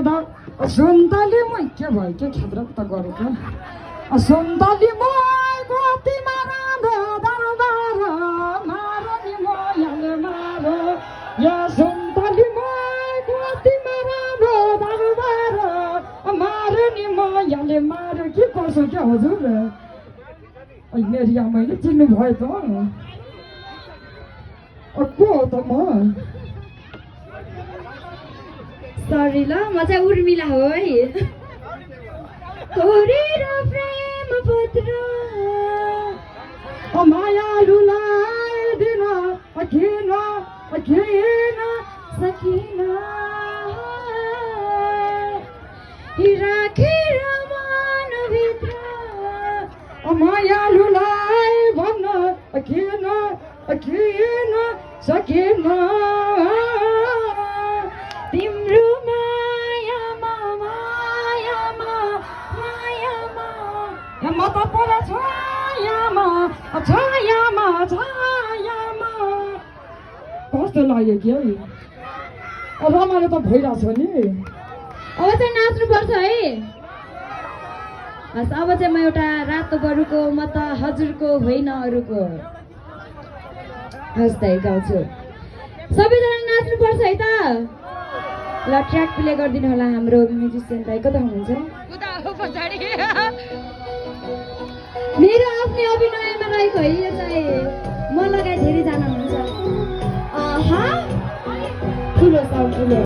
त सुन्तली मै के भयो के खेद्रक त गरेको सुन्तली मै गोतीमा राँधो दरबार मारो नि मयाले मारो या सुन्तली मै गोतीमा राँधो दरबार मारो नि मयाले मारो के गर्छु क्या हजुर मेरी आमाले चिन्नु भयो त को हो त म सरी ल म चाहिँ उर्मिला हो है तोरेर प्रेम पत्र मायालुलाई दिन किन किन सकिन राखेर मनभित्र मायालुलाई भन्न किन किन सकिन तिम्रो मायामा मायामा मायामा म त पर छायामा छायामा छायामा कस्तो लाग्यो कि है रमाइलो त भइरहेछ नि अब चाहिँ नाच्नुपर्छ है हस् अब चाहिँ म एउटा रातो बरुको म त हजुरको होइन अरूको हस् त गाउँछु सबैजना नाच्नुपर्छ है त ल ट्र्याक प्ले गरिदिनु होला हाम्रो म्युजिसियन दाइ कता हुनुहुन्छ मेरो आफ्नै अभिनयमा रहेको है यो चाहिँ म लगायत धेरैजना हुनुहुन्छ ठुलो साउन्ड ठुलो